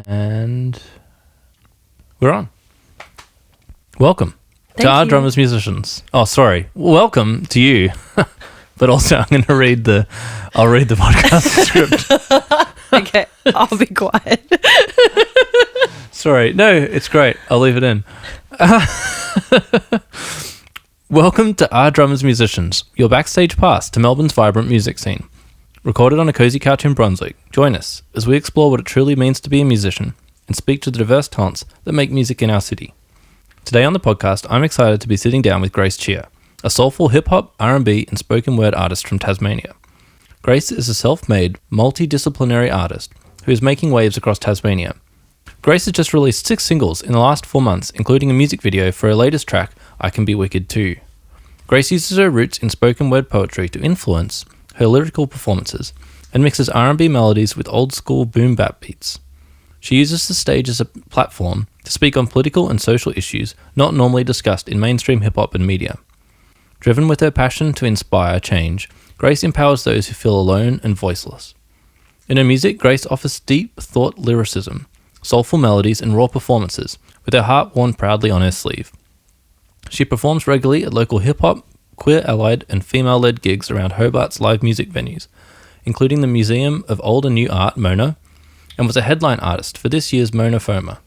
And we're on. Welcome Thank to our you. drummers musicians. Oh, sorry. Welcome to you. But also I'm going to read the podcast script. Okay, I'll be quiet. Sorry. No, it's great. I'll leave it in. Welcome to Our Drummers Musicians, your backstage pass to Melbourne's vibrant music scene. Recorded on a cozy couch in Brunswick, join us as we explore what it truly means to be a musician and speak to the diverse talents that make music in our city. Today on the podcast, I'm excited to be sitting down with Grace Chia, a soulful hip-hop, R&B and spoken word artist from Tasmania. Grace is a self-made, multidisciplinary artist who is making waves across Tasmania. Grace has just released 6 singles in the last 4 months, including a music video for her latest track, I Can Be Wicked Too. Grace uses her roots in spoken word poetry to influence her lyrical performances and mixes R&B melodies with old-school boom-bap beats. She uses the stage as a platform to speak on political and social issues not normally discussed in mainstream hip-hop and media. Driven with her passion to inspire change, Grace empowers those who feel alone and voiceless. In her music, Grace offers deep thought lyricism, soulful melodies and raw performances, with her heart worn proudly on her sleeve. She performs regularly at local hip-hop, queer-allied and female-led gigs around Hobart's live music venues, including the Museum of Old and New Art, Mona, and was a headline artist for this year's Mona Foma.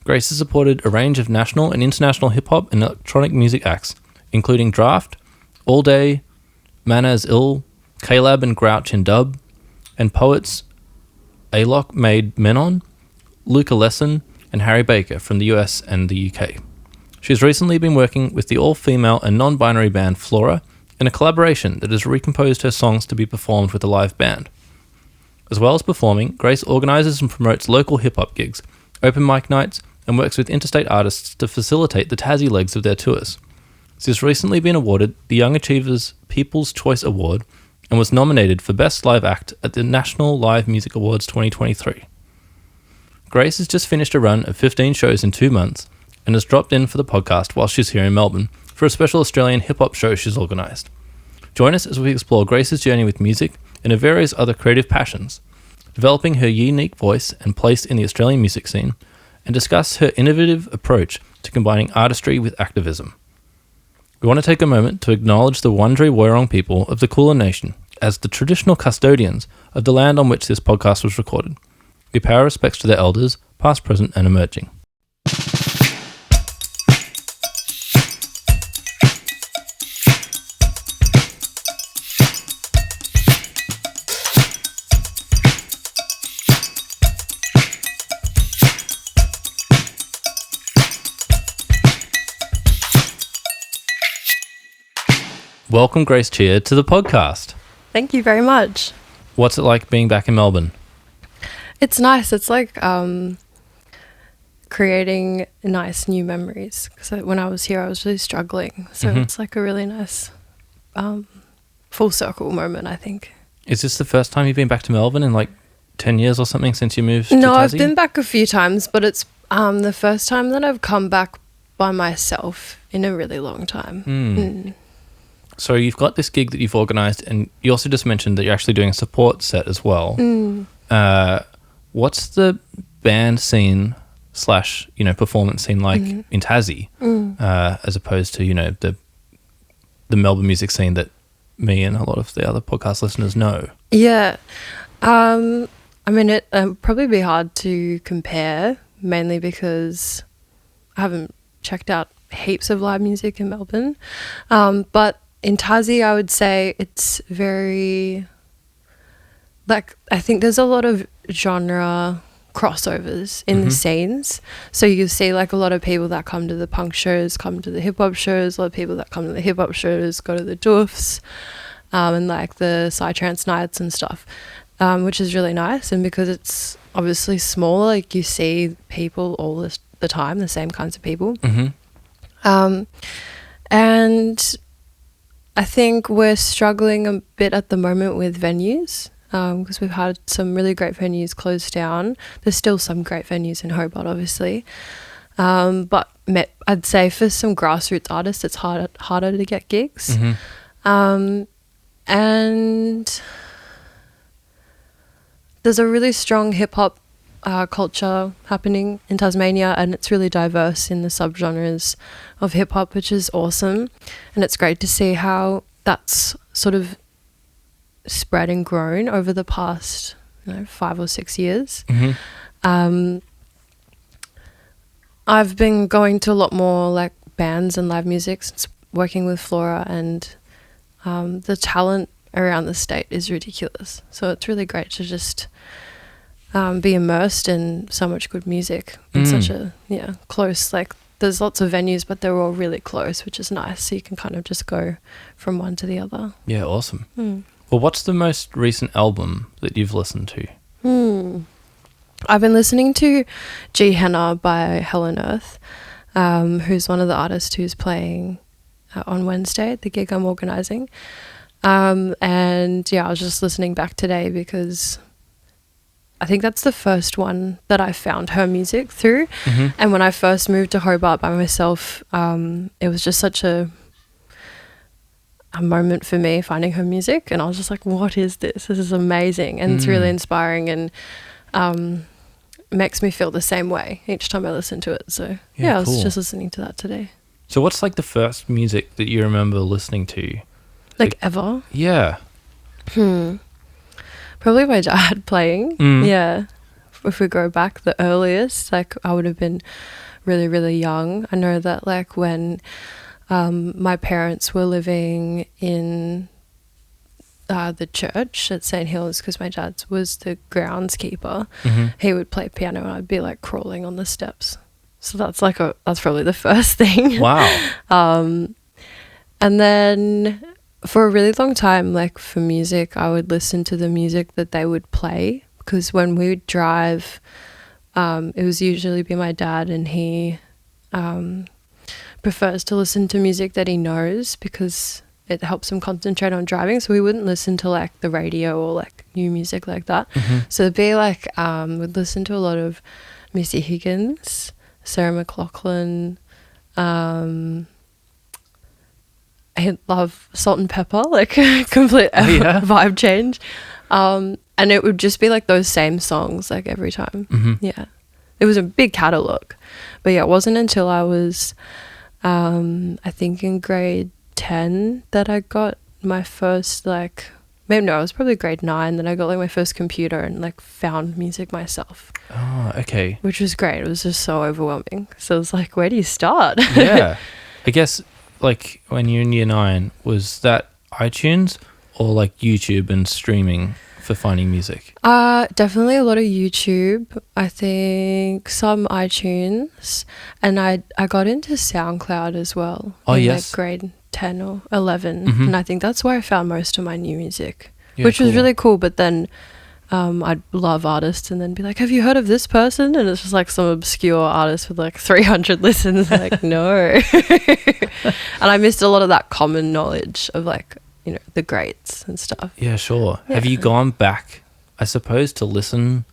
Grace has supported a range of national and international hip-hop and electronic music acts, including Draft, All Day, Man As Ill, K-Lab and Grouch in dub, and poets Alok Made Menon, Luca Lesson, and Harry Baker from the US and the UK. She's recently been working with the all-female and non-binary band Flora in a collaboration that has recomposed her songs to be performed with a live band. As well as performing, Grace organises and promotes local hip-hop gigs, open mic nights, and works with interstate artists to facilitate the Tassie legs of their tours. She has recently been awarded the Young Achievers People's Choice Award and was nominated for Best Live Act at the National Live Music Awards 2023. Grace has just finished a run of 15 shows in 2 months and has dropped in for the podcast while she's here in Melbourne for a special Australian hip-hop show she's organised. Join us as we explore Grace's journey with music and her various other creative passions, developing her unique voice and place in the Australian music scene, and discuss her innovative approach to combining artistry with activism. We want to take a moment to acknowledge the Wurundjeri Wurrung people of the Kulin Nation as the traditional custodians of the land on which this podcast was recorded. We pay our respects to their elders, past, present, and emerging. Welcome, Grace Chia, to the podcast. Thank you very much. What's it like being back in Melbourne? It's nice. It's like creating nice new memories. Because when I was here, I was really struggling. So it's like a really nice full circle moment, I think. Is this the first time you've been back to Melbourne in like 10 years or something since you moved to Tassie? No, I've been back a few times, but it's the first time that I've come back by myself in a really long time. So you've got this gig that you've organised, and you also just mentioned that you're actually doing a support set as well. What's the band scene / performance scene like in Tassie, as opposed to the Melbourne music scene that me and a lot of the other podcast listeners know? Yeah, I mean it would probably be hard to compare, mainly because I haven't checked out heaps of live music in Melbourne, but in Tassie, I would say it's very, I think there's a lot of genre crossovers in the scenes. So you see a lot of people that come to the punk shows, come to the hip-hop shows, a lot of people that come to the hip-hop shows, go to the doofs, and the psytrance nights and stuff, which is really nice. And because it's obviously small, you see people all the time, the same kinds of people. And I think we're struggling a bit at the moment with venues because we've had some really great venues close down. There's still some great venues in Hobart, obviously. But I'd say for some grassroots artists, it's harder to get gigs. And there's a really strong hip-hop culture happening in Tasmania, and it's really diverse in the subgenres of hip hop, which is awesome. And it's great to see how that's sort of spread and grown over the past 5 or 6 years. I've been going to a lot more like bands and live music since working with Flora, and the talent around the state is ridiculous. So it's really great to just be immersed in so much good music in such a close, like there's lots of venues, but they're all really close, which is nice. So you can kind of just go from one to the other. Yeah, awesome. Well, what's the most recent album that you've listened to? I've been listening to G Henna by Helen Earth, who's one of the artists who's playing on Wednesday at the gig I'm organising. And yeah, I was just listening back today because I think that's the first one that I found her music through. And when I first moved to Hobart by myself, it was just such a moment for me finding her music, and I was just like, what is this? This is amazing. And it's really inspiring, and makes me feel the same way each time I listen to it. So yeah, I was just listening to that today. So what's like the first music that you remember listening to? Like ever? Yeah. Probably my dad playing. Yeah. If we go back the earliest, like I would have been really, really young. I know that like when my parents were living in the church at St. Hills, because my dad was the groundskeeper, he would play piano and I'd be like crawling on the steps. So that's probably the first thing. Wow. And then for a really long time, like for music, I would listen to the music that they would play, because when we would drive, it was usually be my dad, and he prefers to listen to music that he knows because it helps him concentrate on driving. So we wouldn't listen to like the radio or like new music like that. So it'd be like we'd listen to a lot of Missy Higgins, Sarah McLachlan. I love Salt and Pepper, like complete vibe change. And it would just be like those same songs like every time. Yeah. It was a big catalogue. But yeah, it wasn't until I was I think in grade 10 that I got my first it was probably grade 9 that I got like my first computer and like found music myself. Oh, okay. Which was great. It was just so overwhelming. So it was like, where do you start? Yeah. I guess like when you're in year 9, was that iTunes or like YouTube and streaming for finding music? Definitely a lot of YouTube. I think some iTunes, and I got into SoundCloud as well. Oh, in yes. like grade 10 or 11, and I think that's where I found most of my new music, which cool. was really cool. But then I'd love artists and then be like, have you heard of this person? And it's just like some obscure artist with like 300 listens. Like, no. And I missed a lot of that common knowledge of like, you know, the greats and stuff. Yeah, sure. Yeah. Have you gone back, I suppose, to listen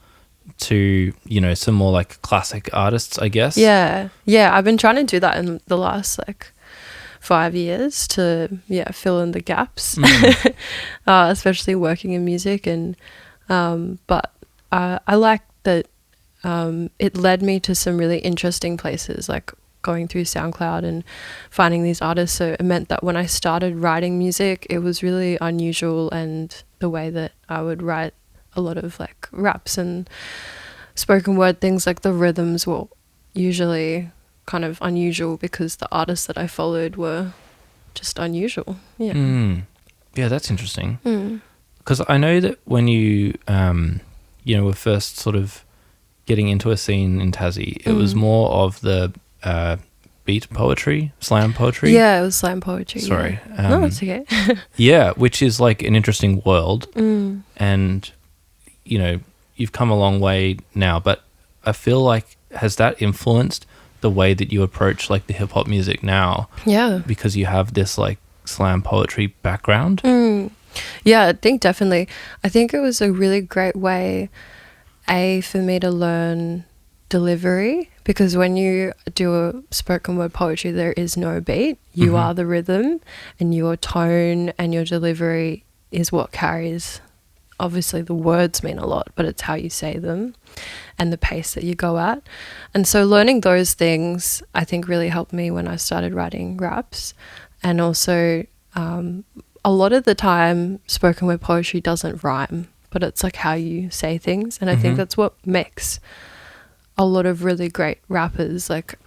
to, you know, some more like classic artists, I guess? Yeah. I've been trying to do that in the last like 5 years to fill in the gaps, especially working in music. And but I like that it led me to some really interesting places, like going through SoundCloud and finding these artists. So it meant that when I started writing music, it was really unusual, and the way that I would write a lot of like raps and spoken word things, like the rhythms were usually kind of unusual because the artists that I followed were just unusual. Yeah. Yeah, that's interesting. Because I know that when you, were first sort of getting into a scene in Tassie, it was more of the beat poetry, slam poetry. Yeah, it was slam poetry. Sorry. Yeah. No, it's okay. Yeah, which is like an interesting world. And, you know, you've come a long way now, but I feel like, has that influenced the way that you approach like the hip hop music now? Yeah. Because you have this like slam poetry background? Yeah, I think definitely. I think it was a really great way, for me to learn delivery, because when you do a spoken word poetry, there is no beat. You are the rhythm, and your tone and your delivery is what carries obviously the words mean a lot, but it's how you say them and the pace that you go at. And so learning those things, I think, really helped me when I started writing raps. And also, a lot of the time, spoken word poetry doesn't rhyme, but it's like how you say things. And I think that's what makes a lot of really great rappers, like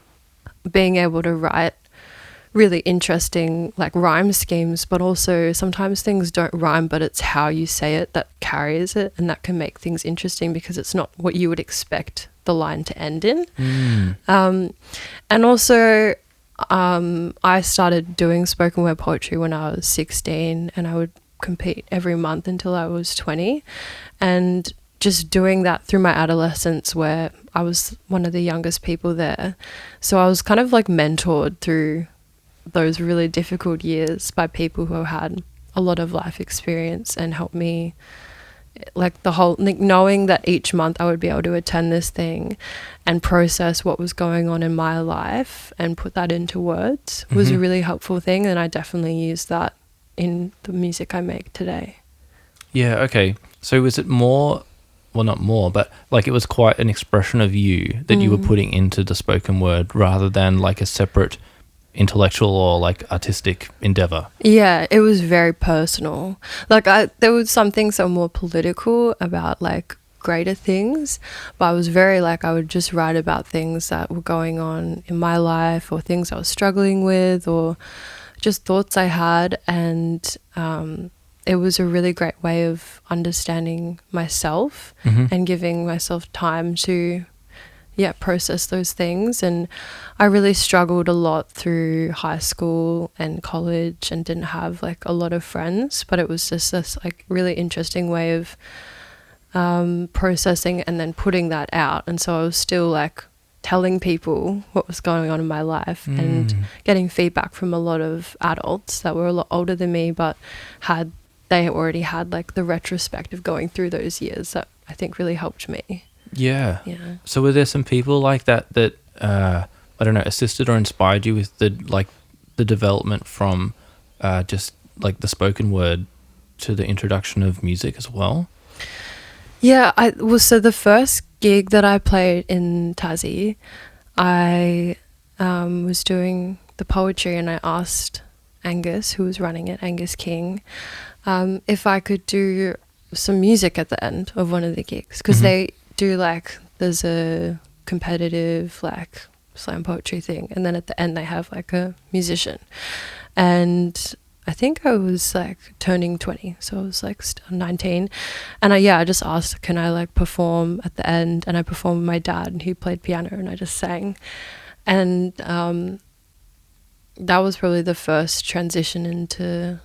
being able to write really interesting like rhyme schemes, but also sometimes things don't rhyme, but it's how you say it that carries it, and that can make things interesting because it's not what you would expect the line to end in. And also I started doing spoken word poetry when I was 16, and I would compete every month until I was 20, and just doing that through my adolescence where I was one of the youngest people there. So I was kind of like mentored through those really difficult years by people who had a lot of life experience and helped me, like the whole, like knowing that each month I would be able to attend this thing and process what was going on in my life and put that into words was a really helpful thing. And I definitely use that in the music I make today. Yeah, okay. So was it more, well, not more, but like it was quite an expression of you that you were putting into the spoken word rather than like a separate intellectual or like artistic endeavor? Yeah, it was very personal. Like there was some things that were more political about like greater things, but I was very like, I would just write about things that were going on in my life or things I was struggling with or just thoughts I had. And it was a really great way of understanding myself and giving myself time to process those things. And I really struggled a lot through high school and college and didn't have like a lot of friends, but it was just this like really interesting way of processing and then putting that out. And so I was still like telling people what was going on in my life and getting feedback from a lot of adults that were a lot older than me, but they already had like the retrospect of going through those years that I think really helped me. Yeah. Yeah. So were there some people like that I don't know, assisted or inspired you with the development from just like the spoken word to the introduction of music as well? Yeah, so the first gig that I played in Tassie, I was doing the poetry, and I asked Angus, who was running it, Angus King, if I could do some music at the end of one of the gigs, because they do like, there's a competitive like slam poetry thing, and then at the end they have like a musician. And I think I was like turning 20, so I was like 19, and I just asked, can I like perform at the end? And I performed with my dad, and he played piano, and I just sang. And that was probably the first transition into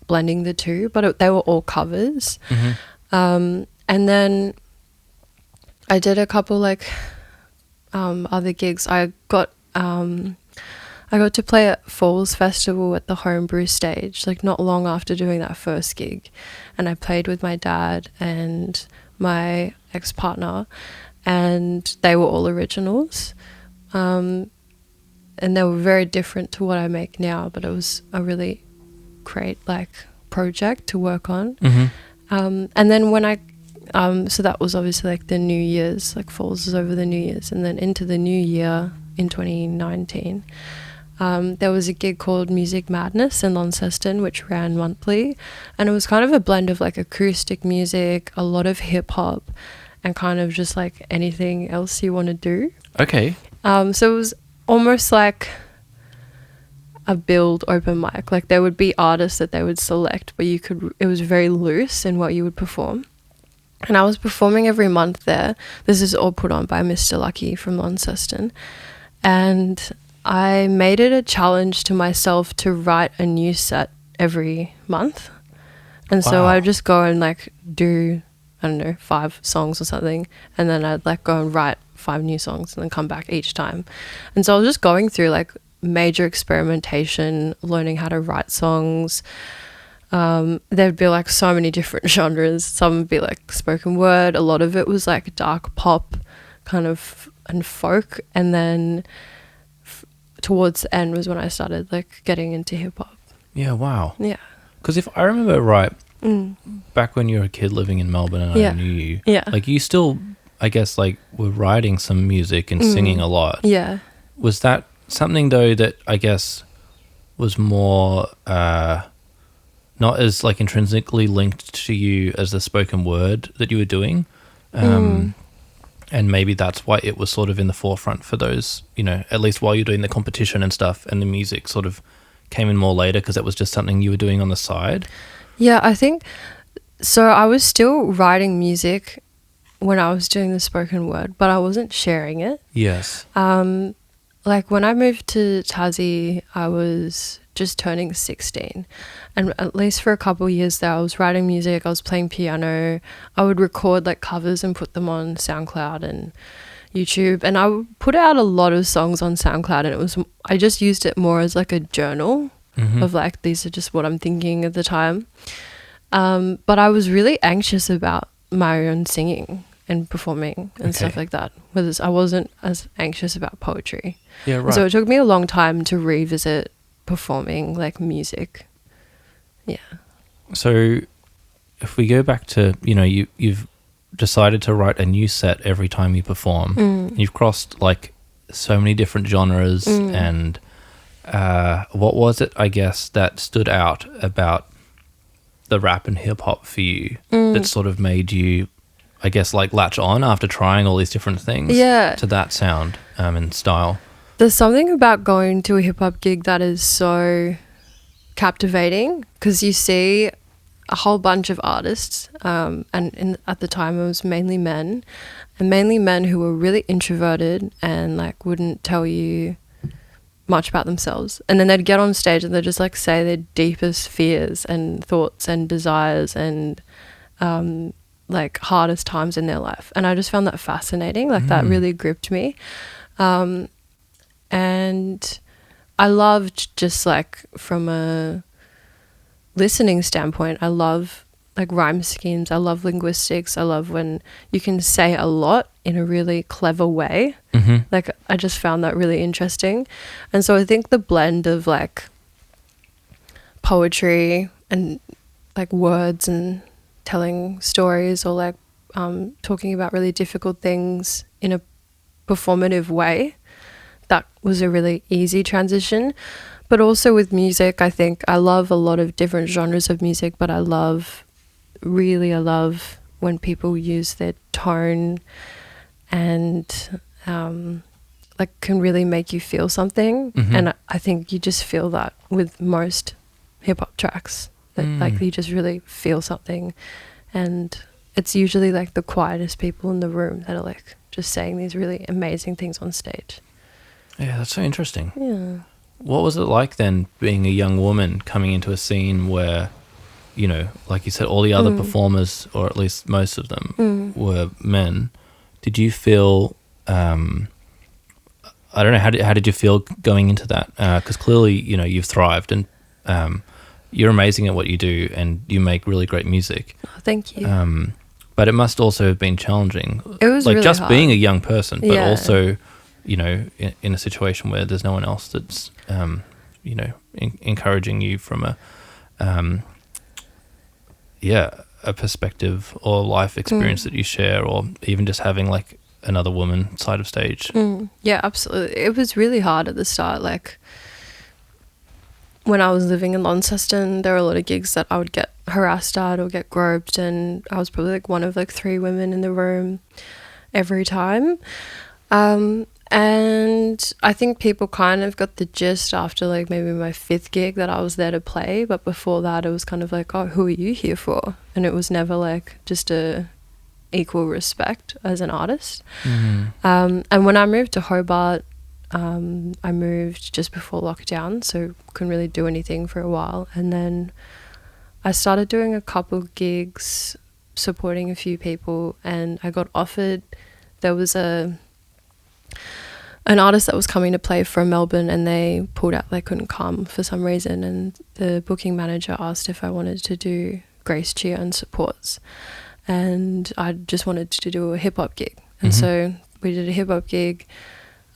blending the two, but they were all covers. And then I did a couple like other gigs. I got to play at Falls Festival at the Homebrew stage, like not long after doing that first gig, and I played with my dad and my ex-partner, and they were all originals, and they were very different to what I make now, but it was a really great like project to work on. And then when so that was obviously like the New Year's, like Falls is over the New Year's, and then into the new year in 2019, there was a gig called Music Madness in Launceston, which ran monthly, and it was kind of a blend of like acoustic music, a lot of hip hop, and kind of just like anything else you want to do. Okay. So it was almost like a build open mic. Like there would be artists that they would select, but it was very loose in what you would perform. And I was performing every month there. This is all put on by Mr. Lucky from Launceston. And I made it a challenge to myself to write a new set every month. And so I would just go and like do, I don't know, 5 songs or something. And then I'd like go and write 5 new songs and then come back each time. And so I was just going through like major experimentation, learning how to write songs. There'd be like so many different genres. Some would be like spoken word. A lot of it was like dark pop kind of and folk. And then towards the end was when I started like getting into hip hop. Yeah, wow. Yeah. Because if I remember right, back when you were a kid living in Melbourne and I knew you, Yeah. like you still, I guess, like were writing some music and singing a lot. Yeah. Was that something though that I guess was more not as like intrinsically linked to you as the spoken word that you were doing? And maybe that's why it was sort of in the forefront for those, you know, at least while you're doing the competition and stuff, and the music sort of came in more later because it was just something you were doing on the side. Yeah, I think so. I was still writing music when I was doing the spoken word, but I wasn't sharing it. Yes. Like when I moved to Tassie, I was just turning 16, and at least for a couple of years there I was writing music, I was playing piano, I would record like covers and put them on SoundCloud and YouTube, and I would put out a lot of songs on SoundCloud, and I just used it more as like a journal of like, these are just what I'm thinking at the time. But I was really anxious about my own singing and performing and stuff like that, whereas I wasn't as anxious about poetry. Yeah, right. So it took me a long time to revisit performing like music. Yeah. So if we go back to, you know, you've decided to write a new set every time you perform. You've crossed like so many different genres, and what was it, I guess, that stood out about the rap and hip hop for you that sort of made you, I guess, like latch on after trying all these different things to that sound and style? There's something about going to a hip hop gig that is so captivating, because you see a whole bunch of artists, at the time it was mainly men who were really introverted and like wouldn't tell you much about themselves, and then they'd get on stage and they'd just like say their deepest fears and thoughts and desires and like hardest times in their life, and I just found that fascinating. Like that really gripped me. And I loved, just like from a listening standpoint, I love like rhyme schemes, I love linguistics, I love when you can say a lot in a really clever way. Like I just found that really interesting. And so I think the blend of like poetry and like words and telling stories, or like talking about really difficult things in a performative way, that was a really easy transition. But also with music, I think I love a lot of different genres of music, but I love when people use their tone and like can really make you feel something. And I think you just feel that with most hip hop tracks, that like you just really feel something, and it's usually like the quietest people in the room that are like just saying these really amazing things on stage. Yeah, that's so interesting. Yeah. What was it like then, being a young woman coming into a scene where, you know, like you said, all the other performers, or at least most of them, were men? Did you feel, I don't know, how did you feel going into that? Because clearly, you know, you've thrived, and you're amazing at what you do, and you make really great music. Oh, thank you. But it must also have been challenging. It was like really just hard. being a young person, but Yeah. also, you know, in a situation where there's no one else that's, you know, encouraging you from a perspective or life experience that you share, or even just having like another woman side of stage. Yeah, absolutely. It was really hard at the start. Like when I was living in Launceston, there were a lot of gigs that I would get harassed at or get groped, and I was probably like one of like 3 women in the room every time. And I think people kind of got the gist after like maybe my 5th gig that I was there to play, but before that it was kind of like, oh, who are you here for? And it was never like just a equal respect as an artist. And when I moved to Hobart, I moved just before lockdown, so couldn't really do anything for a while, and then I started doing a couple gigs supporting a few people, and I got offered, there was an artist that was coming to play from Melbourne, and they pulled out, they couldn't come for some reason, and the booking manager asked if I wanted to do Grace, Chia and supports, and I just wanted to do a hip hop gig. And so we did a hip hop gig.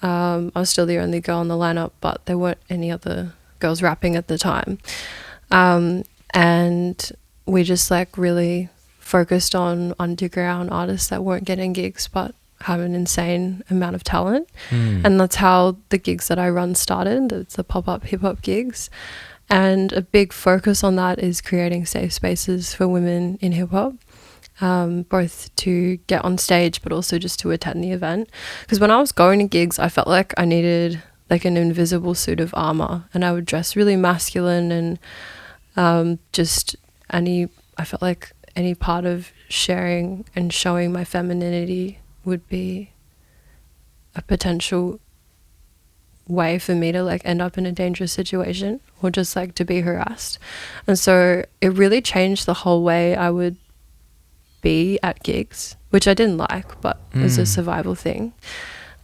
I was still the only girl in the lineup, but there weren't any other girls rapping at the time. And we just like really focused on underground artists that weren't getting gigs but have an insane amount of talent. And that's how the gigs that I run started. It's the pop-up hip-hop gigs. And a big focus on that is creating safe spaces for women in hip-hop, both to get on stage but also just to attend the event. Because when I was going to gigs, I felt like I needed like an invisible suit of armor, and I would dress really masculine, and I felt like any part of sharing and showing my femininity would be a potential way for me to like end up in a dangerous situation or just like to be harassed. And so it really changed the whole way I would be at gigs, which I didn't like, but it was a survival thing.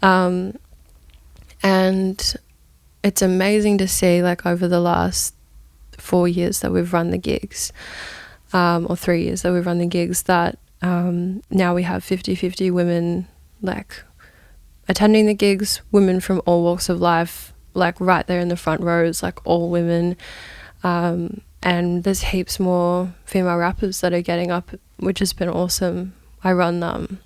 And it's amazing to see like over the last 4 years that we've run the gigs, or 3 years that we've run the gigs, that now we have 50-50 women like attending the gigs, women from all walks of life, like right there in the front rows, like all women. And there's heaps more female rappers that are getting up, which has been awesome. I run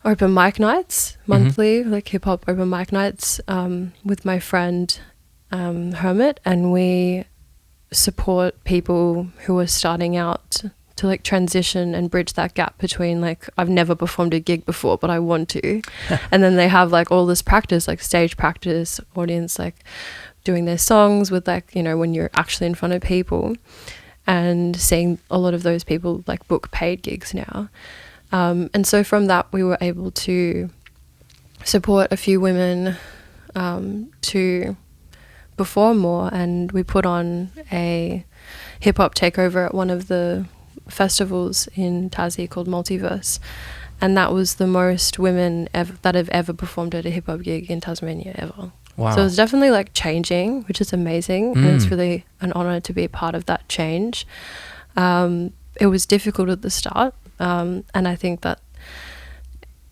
open mic nights monthly, like hip hop open mic nights, with my friend Hermit, and we support people who are starting out to like transition and bridge that gap between like, I've never performed a gig before but I want to, and then they have like all this practice, like stage practice, audience like doing their songs with like, you know, when you're actually in front of people, and seeing a lot of those people like book paid gigs now. And so from that we were able to support a few women to perform more, and we put on a hip hop takeover at one of the festivals in Tassie called Multiverse, and that was the most women that have ever performed at a hip hop gig in Tasmania ever. Wow. So it's definitely like changing, which is amazing, and it's really an honor to be a part of that change. It was difficult at the start, and I think that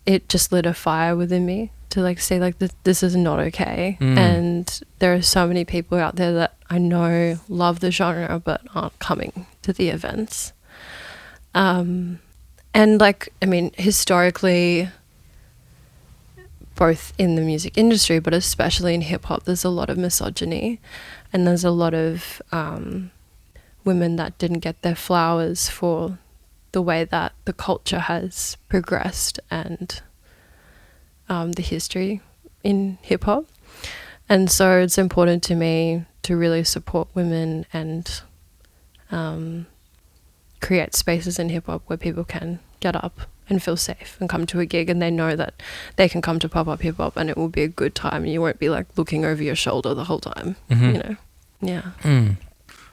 it just lit a fire within me to like say like this is not okay, and there are so many people out there that I know love the genre but aren't coming to the events. And like, I mean, historically, both in the music industry but especially in hip hop, there's a lot of misogyny, and there's a lot of women that didn't get their flowers for the way that the culture has progressed and the history in hip hop. And so it's important to me to really support women and create spaces in hip hop where people can get up and feel safe and come to a gig, and they know that they can come to pop-up hip hop and it will be a good time, and you won't be like looking over your shoulder the whole time, you know. Yeah.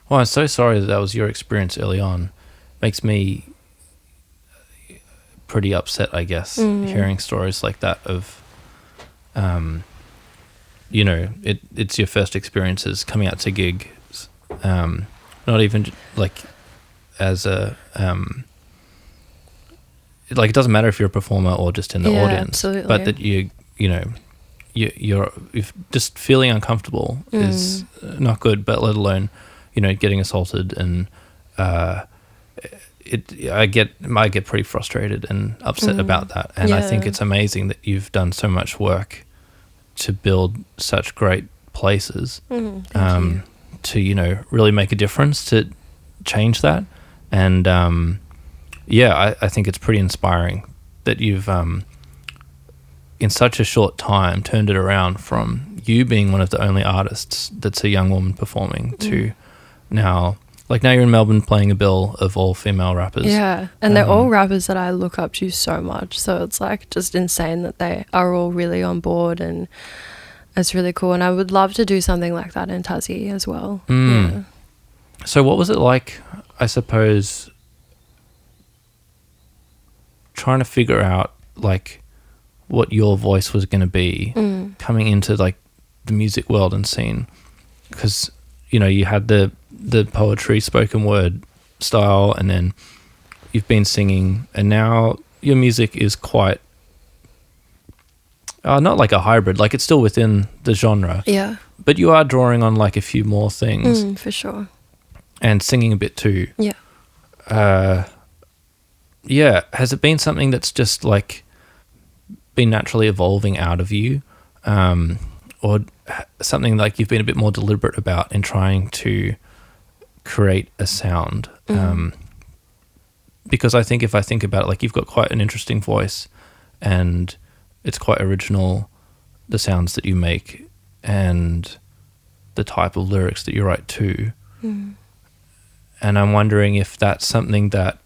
Well, I'm so sorry that was your experience early on. Makes me pretty upset, I guess, hearing stories like that of you know, it's your first experiences coming out to gigs, not even like as a like, it doesn't matter if you're a performer or just in the audience, absolutely. but that you're if just feeling uncomfortable is not good, but let alone, you know, getting assaulted, and I get pretty frustrated and upset about that, and I think it's amazing that you've done so much work to build such great places, to, you know, really make a difference, to change that. And I think it's pretty inspiring that you've in such a short time turned it around from you being one of the only artists that's a young woman performing to now you're in Melbourne playing a bill of all female rappers. Yeah, and they're all rappers that I look up to so much, so it's like just insane that they are all really on board, and it's really cool, and I would love to do something like that in Tassie as well. Yeah. So what was it like, I suppose, trying to figure out like what your voice was going to be coming into like the music world and scene? Because, you know, you had the poetry, spoken word style, and then you've been singing, and now your music is quite not like a hybrid, like it's still within the genre, Yeah. but you are drawing on like a few more things. For sure. and singing a bit too. Yeah. Yeah, has it been something that's just like been naturally evolving out of you, or something like you've been a bit more deliberate about in trying to create a sound? Because I think if I think about it, like you've got quite an interesting voice, and it's quite original, the sounds that you make and the type of lyrics that you write too. And I'm wondering if that's something that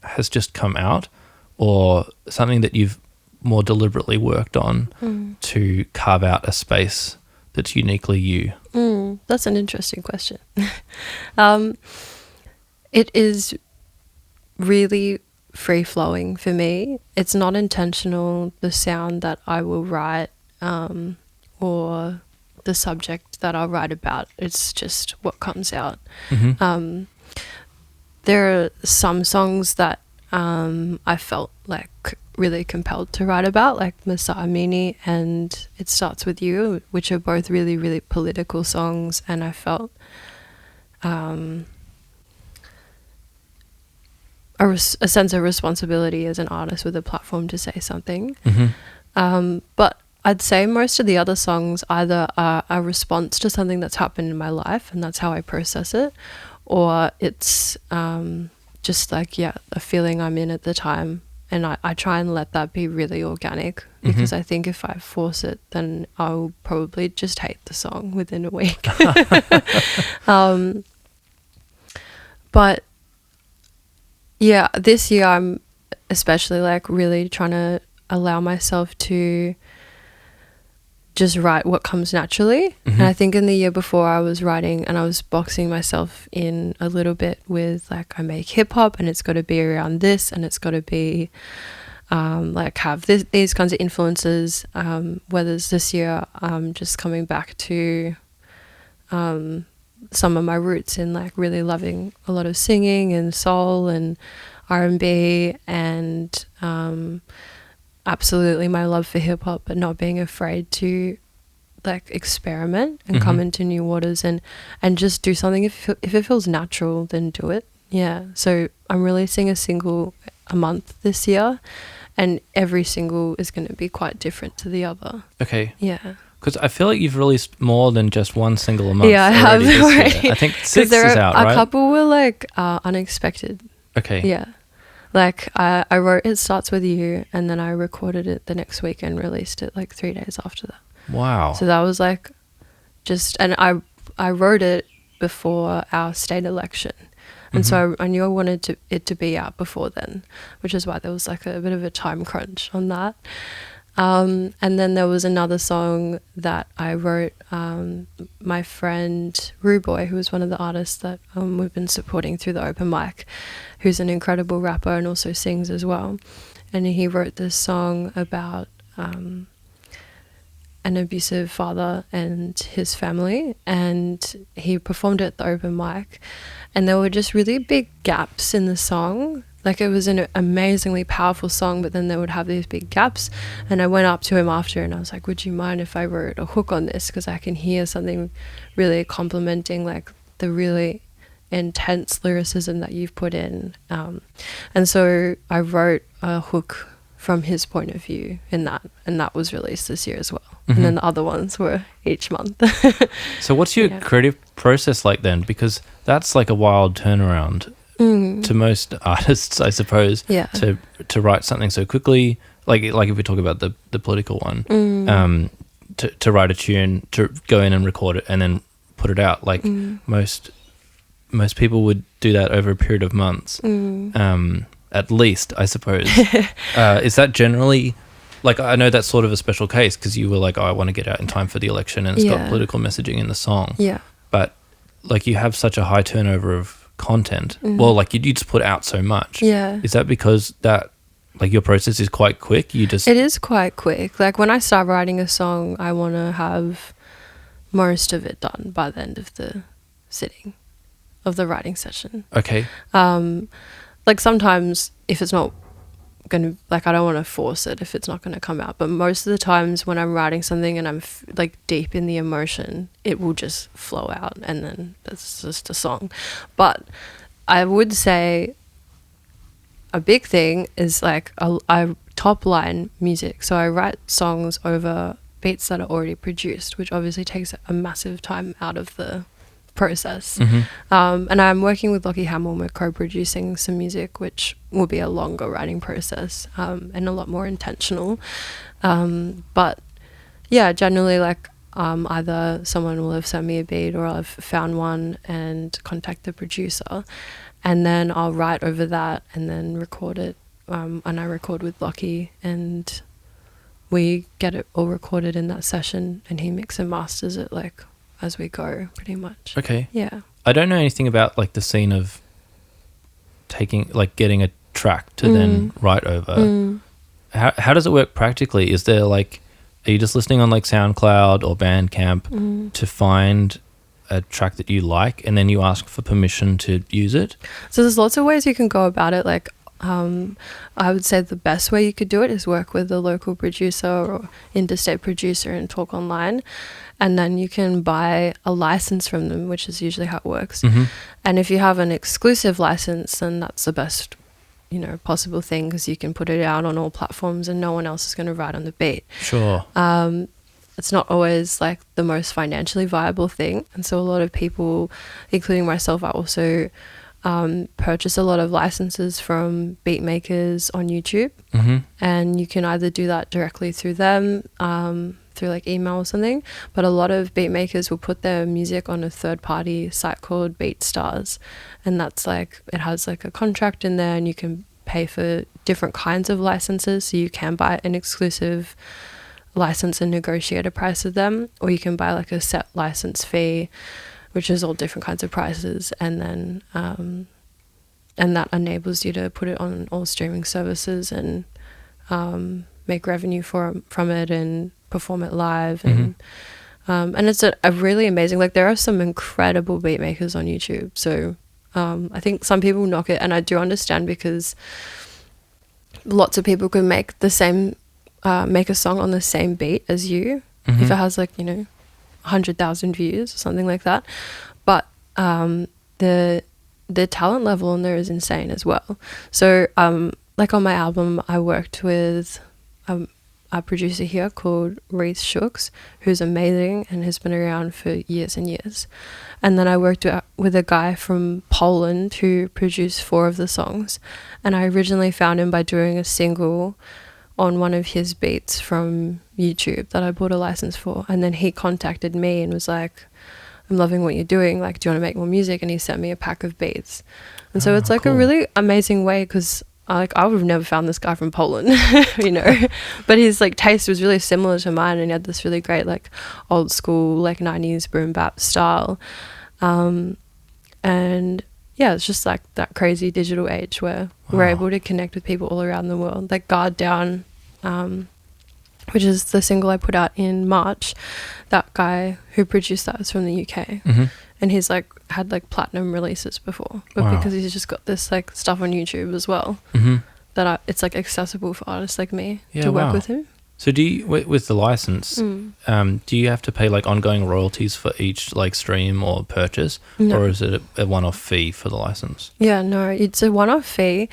has just come out, or something that you've more deliberately worked on to carve out a space that's uniquely you. That's an interesting question. It is really free-flowing for me. It's not intentional, the sound that I will write, or the subject that I'll write about. It's just what comes out. There are some songs that I felt like really compelled to write about, like Messiah Mini and It Starts With You, which are both really, really political songs, and I felt a sense of responsibility as an artist with a platform to say something. But I'd say most of the other songs either are a response to something that's happened in my life, and that's how I process it, or it's just like, a feeling I'm in at the time, and I try and let that be really organic, because I think if I force it, then I'll probably just hate the song within a week. But yeah, this year I'm especially like really trying to allow myself to just write what comes naturally. And I think in the year before I was writing and I was boxing myself in a little bit with like, I make hip hop and it's got to be around this, and it's got to be like have these kinds of influences. Whereas this year I'm just coming back to some of my roots in like really loving a lot of singing and soul and R&B, and absolutely my love for hip hop, but not being afraid to like experiment and come into new waters and just do something. If it feels natural, then do it. Yeah. So I'm releasing a single a month this year, and every single is going to be quite different to the other. Okay. Yeah. Because I feel like you've released more than just one single a month. Yeah, I have already. I think 6 is out, right? A couple were like unexpected. Okay. Yeah. Like I wrote It Starts With You, and then I recorded it the next week and released it like 3 days after that. Wow. So that was like and I wrote it before our state election. And so I knew I wanted it to be out before then, which is why there was like a bit of a time crunch on that. And then there was another song that I wrote, my friend Ruboy, who is one of the artists that we've been supporting through the open mic, who's an incredible rapper and also sings as well. And he wrote this song about an abusive father and his family, and he performed it at the open mic, and there were just really big gaps in the song. Like it was an amazingly powerful song, but then they would have these big gaps. And I went up to him after and I was like, would you mind if I wrote a hook on this? Because I can hear something really complimenting like the really intense lyricism that you've put in. And so I wrote a hook from his point of view in that, and that was released this year as well. And then the other ones were each month. So what's your creative process like then? Because that's like a wild turnaround. To most artists, I suppose, to write something so quickly, like if we talk about the political one, to write a tune, to go in and record it and then put it out. Like most people would do that over a period of months, at least, I suppose. Is that generally, like, I know that's sort of a special case because you were like, oh, I want to get out in time for the election and it's got political messaging in the song. Yeah. But like you have such a high turnover of content. Well, like you just put out so much. Yeah. Is that because that like your process is quite quick? It is quite quick. Like when I start writing a song, I want to have most of it done by the end of the sitting of the writing session. Okay. Like sometimes if it's not gonna, like, I don't want to force it if it's not gonna come out. But most of the times when I'm writing something and I'm like deep in the emotion, it will just flow out, and then it's just a song. But I would say a big thing is like I top line music. So I write songs over beats that are already produced, which obviously takes a massive time out of the process. And I'm working with Lockie Hamill. We're co-producing some music, which will be a longer writing process, and a lot more intentional. But yeah, generally, like, either someone will have sent me a beat, or I've found one and contact the producer, and then I'll write over that and then record it. And I record with Lockie, and we get it all recorded in that session, and he mix and masters it like as we go, pretty much. Okay. Yeah. I don't know anything about like the scene of getting a track to then write over. How does it work practically? Is there like, are you just listening on like SoundCloud or Bandcamp to find a track that you like, and then you ask for permission to use it? So there's lots of ways you can go about it. Like, I would say the best way you could do it is work with a local producer or interstate producer and talk online, and then you can buy a license from them, which is usually how it works. And if you have an exclusive license, then that's the best, possible thing, because you can put it out on all platforms and no one else is going to write on the beat. Sure. It's not always like the most financially viable thing, and so a lot of people, including myself, I also purchase a lot of licenses from beat makers on YouTube, and you can either do that directly through them, through like email or something, but a lot of beat makers will put their music on a third-party site called BeatStars, and that's like, it has like a contract in there, and you can pay for different kinds of licenses, so you can buy an exclusive license and negotiate a price with them, or you can buy like a set license fee, which is all different kinds of prices, and then and that enables you to put it on all streaming services and make revenue from it and perform it live. And it's a really amazing, like, there are some incredible beat makers on YouTube. So I think some people knock it, and I do understand, because lots of people can make the same make a song on the same beat as you, if it has like 100,000 views or something like that, but the talent level on there is insane as well. So like on my album, I worked with a producer here called Reese Shooks, who's amazing and has been around for years and years. And then I worked with a guy from Poland who produced 4 of the songs, and I originally found him by doing a single on one of his beats from YouTube that I bought a license for, and then he contacted me and was like, I'm loving what you're doing, like, do you want to make more music? And he sent me a pack of beats. And so it's like cool. A really amazing way, because I would have never found this guy from Poland, but his like taste was really similar to mine, and he had this really great like old school like 90s boom bap style. And yeah, it's just like that crazy digital age where we're able to connect with people all around the world. Like Guard Down, which is the single I put out in March, that guy who produced that was from the UK. And he's like had like platinum releases before, but because he's just got this like stuff on YouTube as well, that it's like accessible for artists like me to work with him. So do you, with the license, do you have to pay like ongoing royalties for each like stream or purchase, or is it a one-off fee for the license? Yeah, no, it's a one-off fee.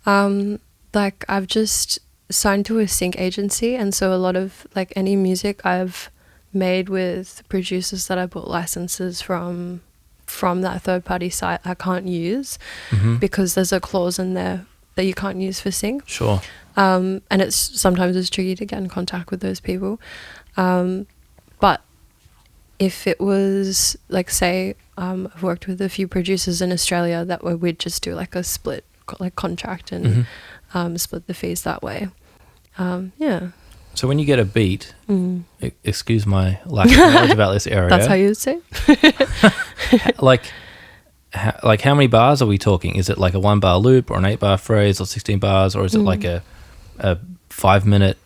Like I've just signed to a sync agency, and so a lot of like any music I've made with producers that I bought licenses from that third-party site I can't use, because there's a clause in there that you can't use for sync. Sure. And sometimes it's tricky to get in contact with those people. But if it was like, say, I've worked with a few producers in Australia that we'd just do like a split like contract and split the fees that way. Yeah. So when you get a beat, excuse my lack of knowledge about this area. That's how you would say. like how many bars are we talking? Is it like a 1-bar loop or an 8-bar phrase or 16 bars, or is it like a 5-minute,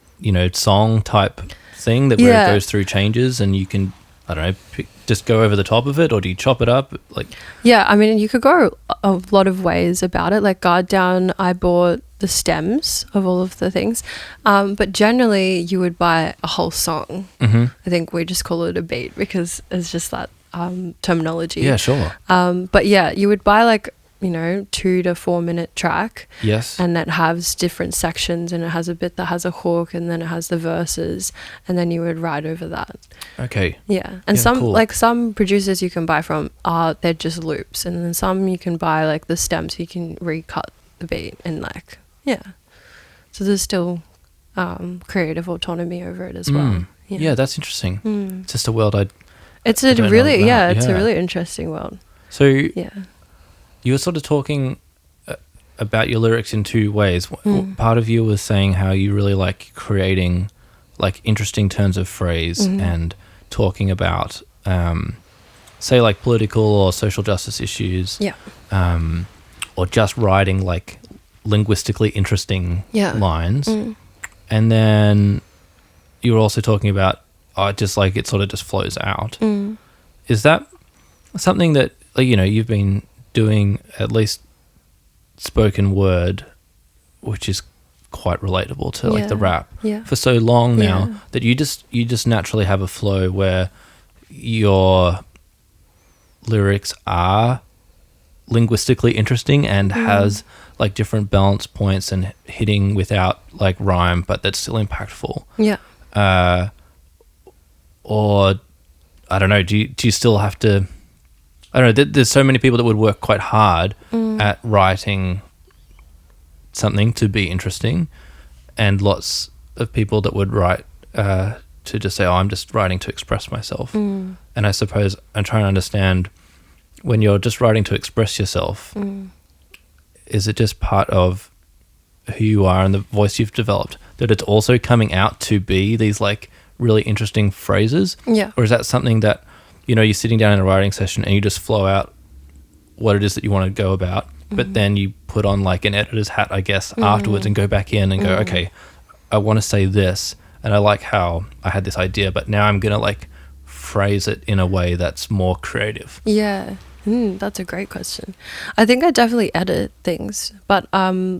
song type thing that where it goes through changes and you can I don't know, just go over the top of it, or do you chop it up? Like, Yeah, I mean, you could go a lot of ways about it. Like Guard Down, I bought the stems of all of the things. But generally, you would buy a whole song. mhm. I think we just call it a beat because it's just that terminology. Yeah, sure. But yeah, you would buy like, 2 to 4 minute track. Yes. And that has different sections, and it has a bit that has a hook, and then it has the verses, and then you would write over that. Okay. Yeah. And Yeah, cool. some producers you can buy from they're just loops, and then some you can buy like the stems, so you can recut the beat and like, yeah. So there's still creative autonomy over it as well. Yeah, that's interesting. It's just a world It's I a don't know really about. it's a Yeah. really interesting world. So Yeah. you were sort of talking about your lyrics in two ways. Part of you was saying how you really like creating like interesting turns of phrase and talking about say like political or social justice issues. Yeah. Or just writing like linguistically interesting lines. And then you were also talking about just like it sort of just flows out. Is that something that you've been doing, at least spoken word, which is quite relatable to like the rap for so long now, that you just naturally have a flow where your lyrics are linguistically interesting and has like different balance points and hitting without like rhyme, but that's still impactful. Or I don't know, do you still have to, I don't know, there's so many people that would work quite hard at writing something to be interesting, and lots of people that would write to just say, I'm just writing to express myself. And I suppose I'm trying to understand, when you're just writing to express yourself, is it just part of who you are and the voice you've developed, that it's also coming out to be these like really interesting phrases? Or is that something that you're sitting down in a writing session and you just flow out what it is that you want to go about, but then you put on like an editor's hat, I guess, afterwards, and go back in and go, okay, I want to say this, and I like how I had this idea, but now I'm gonna like phrase it in a way that's more creative. That's a great question. I think I definitely edit things, but I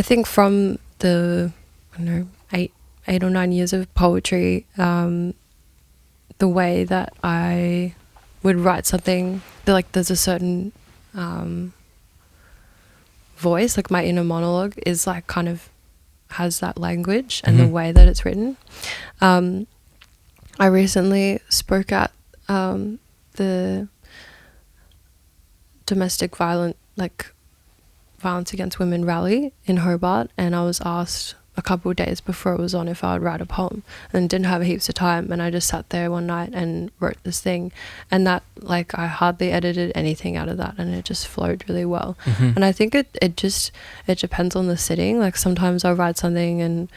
think from the 8 or 9 years of poetry, the way that I would write something, there's a certain voice, like my inner monologue is like kind of has that language and the way that it's written. I recently spoke at the domestic violence against women rally in Hobart, and I was asked a couple of days before it was on if I would write a poem, and didn't have heaps of time, and I just sat there one night and wrote this thing, and that like I hardly edited anything out of that, and it just flowed really well. And I think it depends on the sitting. Like sometimes I'll write something and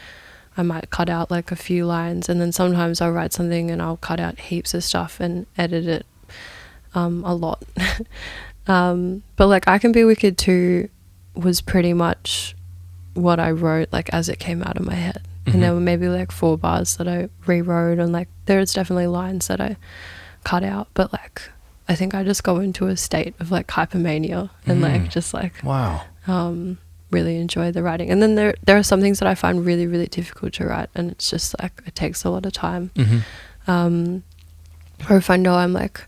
I might cut out like a few lines, and then sometimes I'll write something and I'll cut out heaps of stuff and edit it a lot. But like I Can Be Wicked too was pretty much what I wrote like as it came out of my head. And there were maybe like 4 bars that I rewrote, and like there's definitely lines that I cut out, but like I think I just go into a state of like hypermania and like just like really enjoy the writing. And then there are some things that I find really, really difficult to write, and it's just like it takes a lot of time. Or if I know I'm like,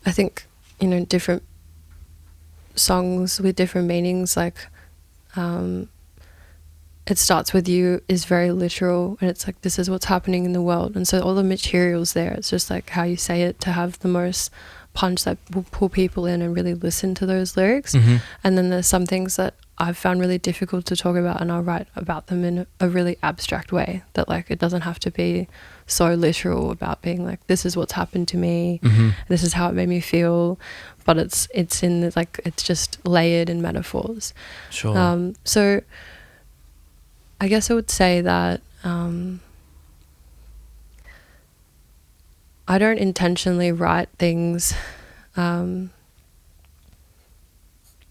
I think different songs with different meanings, like It Starts With You is very literal, and it's like, this is what's happening in the world, and so all the material's there. It's just like how you say it to have the most punch that will pull people in and really listen to those lyrics. And then there's some things that I've found really difficult to talk about, and I'll write about them in a really abstract way, that like it doesn't have to be so literal about being like, this is what's happened to me, this is how it made me feel, but it's in the, like it's just layered in metaphors. So I guess I would say that I don't intentionally write things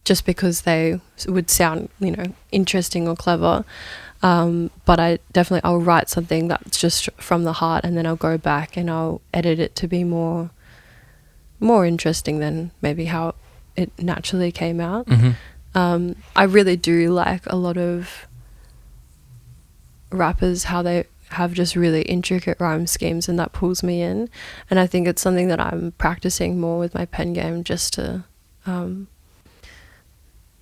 just because they would sound, interesting or clever. But I'll write something that's just from the heart, and then I'll go back and I'll edit it to be more interesting than maybe how it naturally came out. I really do like a lot of rappers, how they have just really intricate rhyme schemes, and that pulls me in. And I think it's something that I'm practicing more with my pen game, just to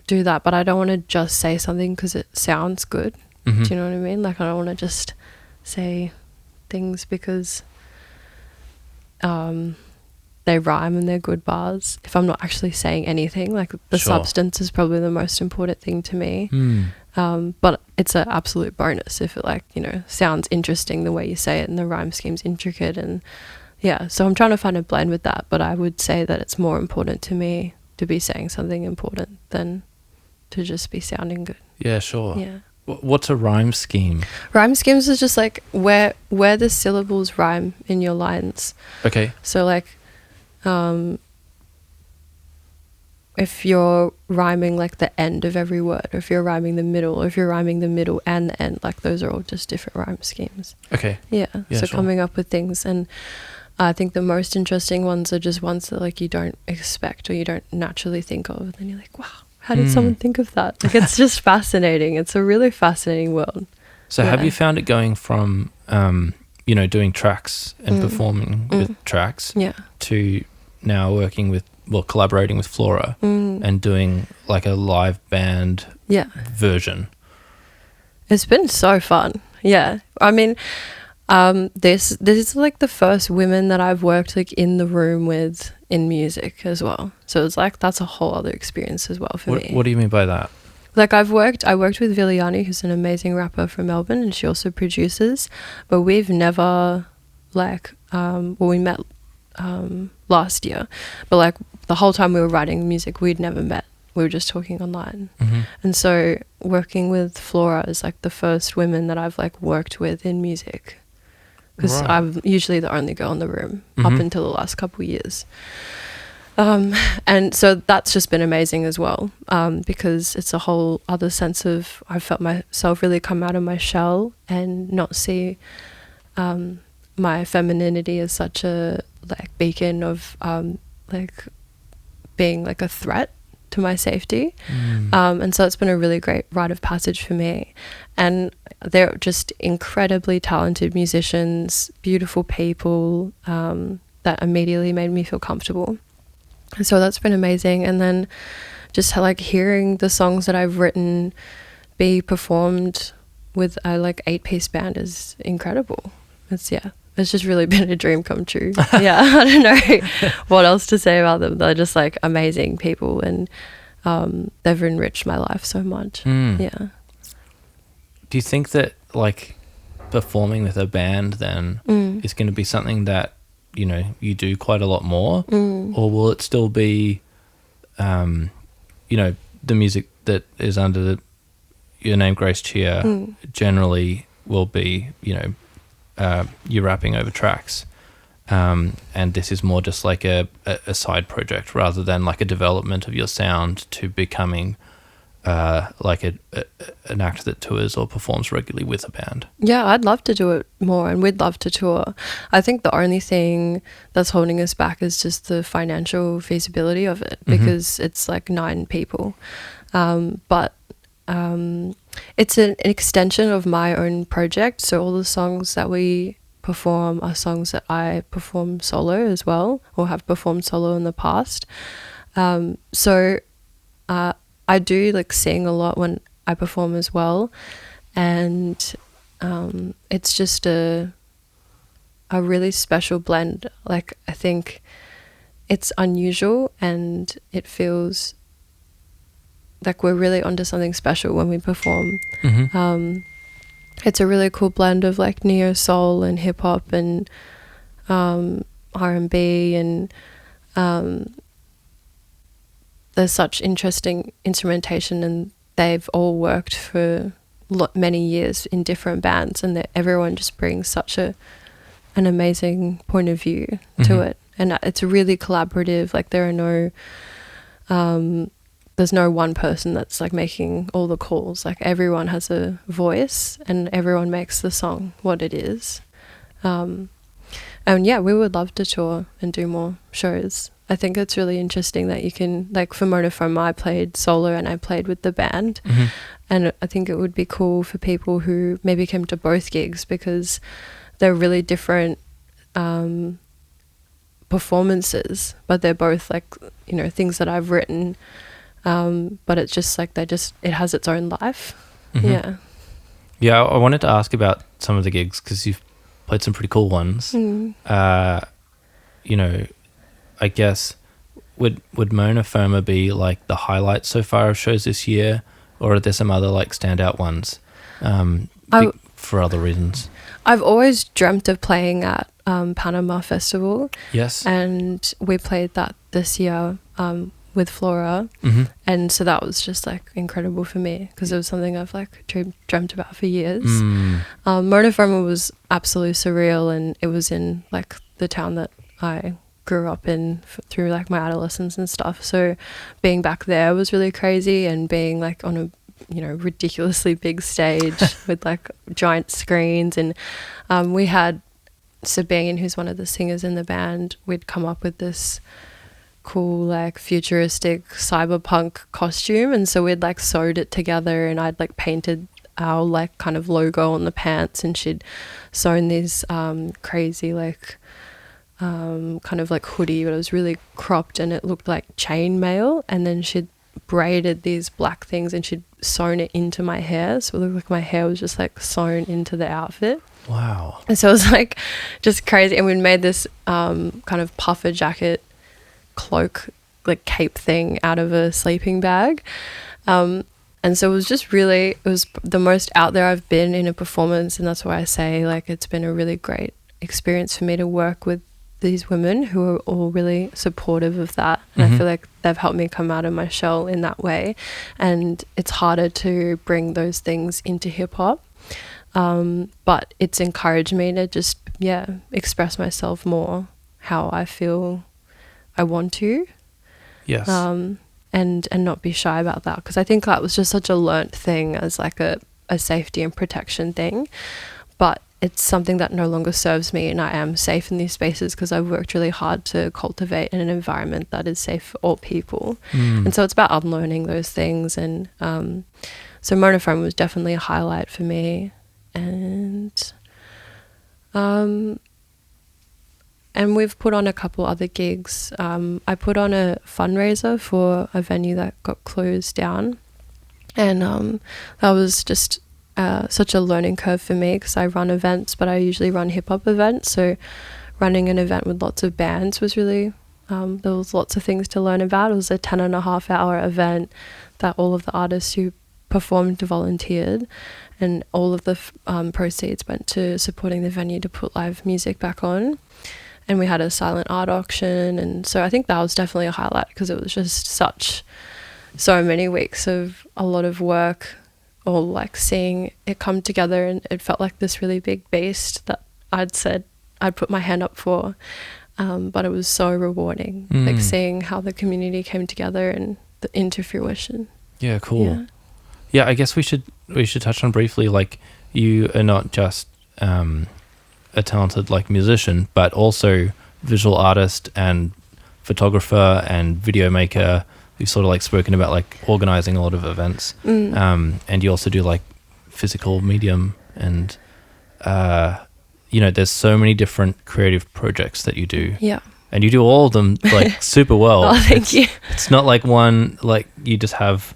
do that. But I don't want to just say something because it sounds good. Do you know what I mean? Like, I don't want to just say things because they rhyme and they're good bars if I'm not actually saying anything. Like, the substance is probably the most important thing to me. But it's an absolute bonus if it, like, you know, sounds interesting the way you say it and the rhyme scheme's intricate. And yeah, so I'm trying to find a blend with that, but I would say that it's more important to me to be saying something important than to just be sounding good. Yeah, sure. Yeah. What's a rhyme scheme? Rhyme schemes is just like where the syllables rhyme in your lines. Okay. So like, if you're rhyming like the end of every word, or if you're rhyming the middle, or if you're rhyming the middle and the end, like those are all just different rhyme schemes. Okay. Yeah. So sure. Coming up with things, and I think the most interesting ones are just ones that like you don't expect or you don't naturally think of, and then you're like, wow, how did someone think of that? Like, it's just fascinating. It's a really fascinating world. So have you found it going from, you know, doing tracks and performing with tracks to now working with, well, collaborating with Flora and doing like a live band version? It's been so fun. Yeah. I mean, this is like the first women that I've worked like in the room with in music as well. So it's like, that's a whole other experience as well for me. What do you mean by that? Like, I worked with Viliani, who's an amazing rapper from Melbourne, and she also produces, but we've never like, we met last year, but like the whole time we were writing music, we'd never met. We were just talking online. And so working with Flora is like the first women that I've like worked with in music, because I'm usually the only girl in the room up until the last couple of years. And so that's just been amazing as well, because it's a whole other sense of, I felt myself really come out of my shell and not see my femininity as such a like beacon of like being like a threat to my safety. And so it's been a really great rite of passage for me. And they're just incredibly talented musicians, beautiful people, that immediately made me feel comfortable. And so that's been amazing. And then just like hearing the songs that I've written be performed with a like 8-piece band is incredible. It's just really been a dream come true. Yeah, I don't know what else to say about them. They're just like amazing people, and they've enriched my life so much. Yeah. Do you think that like performing with a band then is going to be something that, you know, you do quite a lot more, or will it still be, you know, the music that is under your name, Grace Chia, generally will be, you know, you're rapping over tracks, and this is more just like a side project rather than like a development of your sound to becoming like an act that tours or performs regularly with a band? Yeah, I'd love to do it more, and we'd love to tour. I think the only thing that's holding us back is just the financial feasibility of it, because it's like 9 people. But it's an extension of my own project. So all the songs that we perform are songs that I perform solo as well, or have performed solo in the past. So I do like sing a lot when I perform as well, and it's just a really special blend. Like, I think it's unusual, and it feels like we're really onto something special when we perform. It's a really cool blend of like neo soul and hip hop and R&B, and there's such interesting instrumentation, and they've all worked for many years in different bands, and everyone just brings such an amazing point of view to it, and it's really collaborative. Like, there are no there's no one person that's like making all the calls. Like everyone has a voice and everyone makes the song what it is. And yeah, we would love to tour and do more shows. I think it's really interesting that you can, like for Monofroma, I played solo and I played with the band. Mm-hmm. And I think it would be cool for people who maybe came to both gigs, because they're really different performances, but they're both like, you know, things that I've written. But it's just like it has its own life. Mm-hmm. Yeah. Yeah, I wanted to ask about some of the gigs because you've played some pretty cool ones. You know, I guess would Monofroma be like the highlight so far of shows this year, or are there some other like standout ones for other reasons? I've always dreamt of playing at Panama Festival. Yes. And we played that this year with Flora. Mm-hmm. And so that was just like incredible for me, because it was something I've like dreamt about for years. Monofroma was absolutely surreal, and it was in like the town that I grew up in through like my adolescence and stuff. So being back there was really crazy, and being like on a, you know, ridiculously big stage with like giant screens. And we had Sabine, who's one of the singers in the band, we'd come up with this cool like futuristic cyberpunk costume, and so we'd like sewed it together, and I'd like painted our like kind of logo on the pants, and she'd sewn these crazy like kind of like hoodie, but it was really cropped and it looked like chain mail, and then she'd braided these black things and she'd sewn it into my hair, so it looked like my hair was just like sewn into the outfit. Wow. And so it was like just crazy, and we made this kind of puffer jacket cloak like cape thing out of a sleeping bag, and so it was just really, it was the most out there I've been in a performance, and that's why I say like it's been a really great experience for me to work with these women who are all really supportive of that, and I feel like they've helped me come out of my shell in that way. And it's harder to bring those things into hip hop, but it's encouraged me to just express myself more how I feel I want to. Yes. And not be shy about that, because I think that was just such a learnt thing as like a safety and protection thing, but it's something that no longer serves me, and I am safe in these spaces because I've worked really hard to cultivate an environment that is safe for all people. And so it's about unlearning those things, and so Monofroma was definitely a highlight for me. And we've put on a couple other gigs. I put on a fundraiser for a venue that got closed down, and that was just such a learning curve for me, because I run events, but I usually run hip-hop events, so running an event with lots of bands was really, there was lots of things to learn about. It was a 10.5-hour event that all of the artists who performed volunteered, and all of the proceeds went to supporting the venue to put live music back on. And we had a silent art auction, and so I think that was definitely a highlight, because it was just so many weeks of a lot of work, all like seeing it come together, and it felt like this really big beast that I'd said I'd put my hand up for, but it was so rewarding, like seeing how the community came together and into fruition. Yeah, cool. Yeah, I guess we should touch on briefly, like, you are not just a talented like musician, but also visual artist and photographer and video maker. You've sort of like spoken about like organizing a lot of events, and you also do like physical medium, and you know, there's so many different creative projects that you do. Yeah. And you do all of them like super well. Oh, thank you. It's not like one, like you just have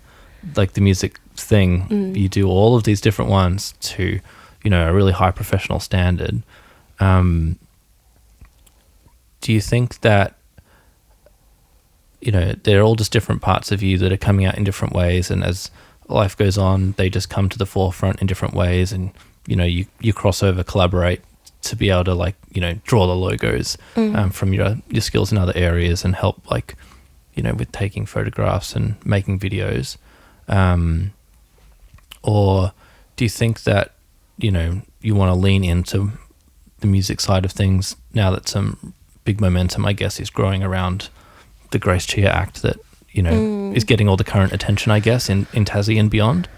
like the music thing. You do all of these different ones to, you know, a really high professional standard. Do you think that, you know, they're all just different parts of you that are coming out in different ways, and as life goes on, they just come to the forefront in different ways, and, you know, you cross over, collaborate to be able to, like, you know, draw the logos from your skills in other areas, and help, like, you know, with taking photographs and making videos? Or do you think that, you know, you want to lean into the music side of things now that some big momentum, I guess, is growing around the Grace Chia Act that, is getting all the current attention, I guess, in Tassie and beyond?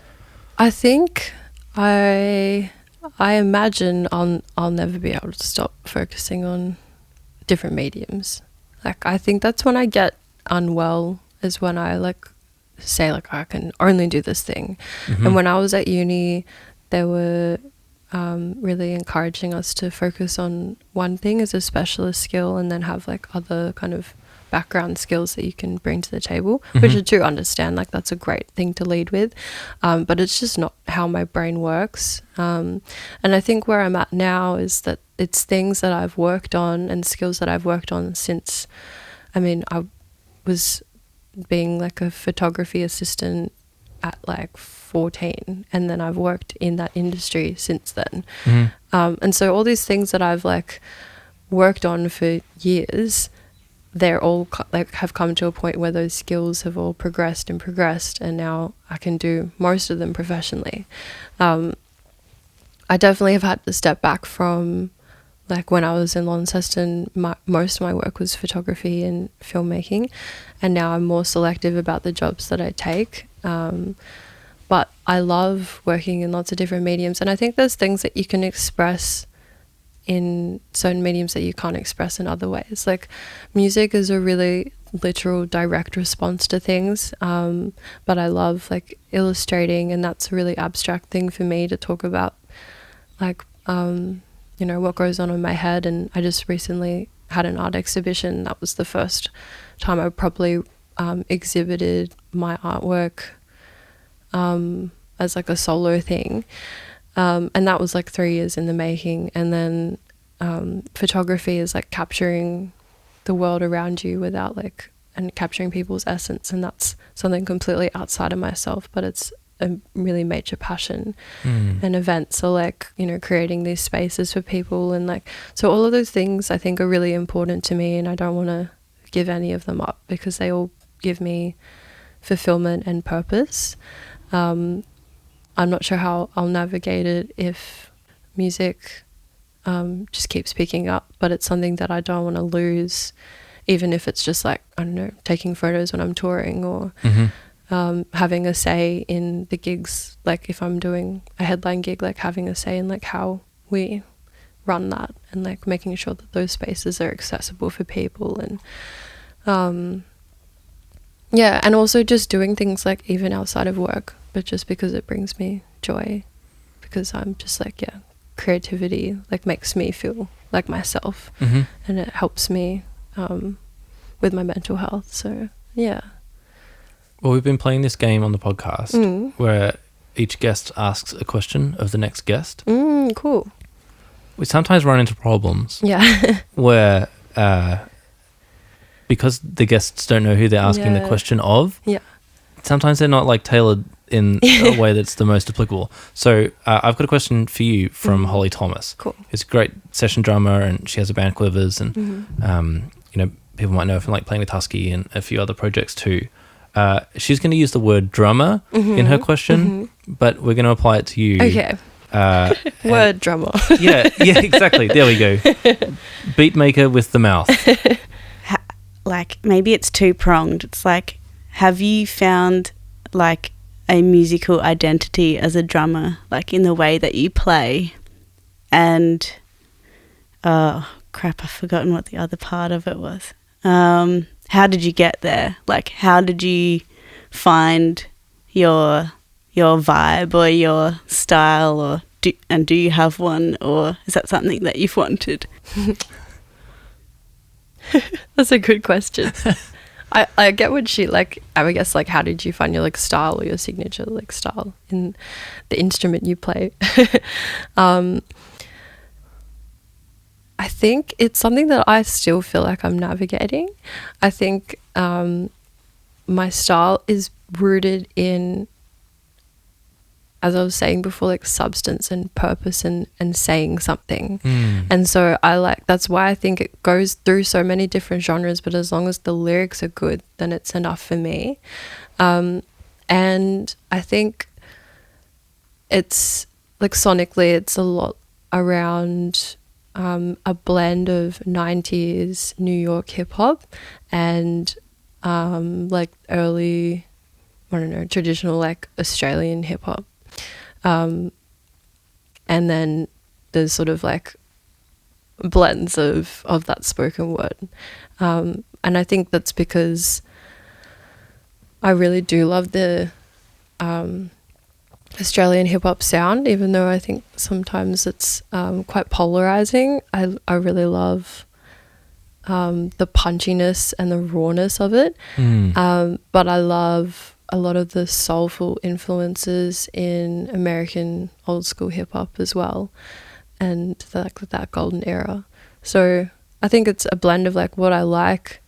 I think I imagine I'll never be able to stop focusing on different mediums. Like, I think that's when I get unwell, is when I like say like I can only do this thing. Mm-hmm. And when I was at uni, they were really encouraging us to focus on one thing as a specialist skill, and then have like other kind of background skills that you can bring to the table, which I do understand, like that's a great thing to lead with, but it's just not how my brain works. And I think where I'm at now is that it's things that I've worked on and skills that I've worked on since, I was being like a photography assistant at like 14, and then I've worked in that industry since then. And so all these things that I've like worked on for years, they're all like have come to a point where those skills have all progressed, and now I can do most of them professionally. I definitely have had to step back from, like when I was in Launceston, most of my work was photography and filmmaking, and now I'm more selective about the jobs that I take. But I love working in lots of different mediums, and I think there's things that you can express in certain mediums that you can't express in other ways. Like music is a really literal direct response to things, but I love like illustrating, and that's a really abstract thing for me to talk about, like what goes on in my head. And I just recently had an art exhibition. That was the first time I probably exhibited my artwork as like a solo thing. And that was like 3 years in the making. And then photography is like capturing the world around you and capturing people's essence. And that's something completely outside of myself, but it's a really major passion. And events are like, creating these spaces for people. And like, so all of those things I think are really important to me, and I don't want to give any of them up because they all give me fulfillment and purpose. I'm not sure how I'll navigate it if music just keeps picking up, but it's something that I don't want to lose, even if it's just like, I don't know, taking photos when I'm touring, or having a say in the gigs. Like if I'm doing a headline gig, like having a say in like how we run that, and like making sure that those spaces are accessible for people. And and also just doing things like even outside of work, but just because it brings me joy, because I'm just like, creativity like makes me feel like myself, and it helps me with my mental health. So well, we've been playing this game on the podcast where each guest asks a question of the next guest. Cool. We sometimes run into problems where because the guests don't know who they're asking the question of, sometimes they're not like tailored in a way that's the most applicable. So I've got a question for you from Holly Thomas. Cool. She's a great session drummer, and she has a band, Quivers, and people might know from like playing with Husky and a few other projects too. She's going to use the word drummer in her question, but we're going to apply it to you. Okay. Word drummer. yeah, exactly. There we go. Beat maker with the mouth. Like maybe it's two-pronged. It's like, have you found like a musical identity as a drummer, like in the way that you play? And oh crap, I've forgotten what the other part of it was. How did you get there? Like, how did you find your vibe or your style, or do you have one, or is that something that you've wanted? That's a good question. I get what she like. I guess like, how did you find your like style, or your signature like style in the instrument you play? I think it's something that I still feel like I'm navigating. I think my style is rooted in, as I was saying before, like substance and purpose and saying something. And so that's why I think it goes through so many different genres, but as long as the lyrics are good, then it's enough for me. And I think it's like sonically, it's a lot around a blend of 90s New York hip hop and like early, I don't know, traditional like Australian hip hop. And then there's sort of like blends of that spoken word. And I think that's because I really do love the Australian hip hop sound, even though I think sometimes it's quite polarizing. I really love the punchiness and the rawness of it. But I love a lot of the soulful influences in American old school hip hop as well, and that golden era. So I think it's a blend of like what I like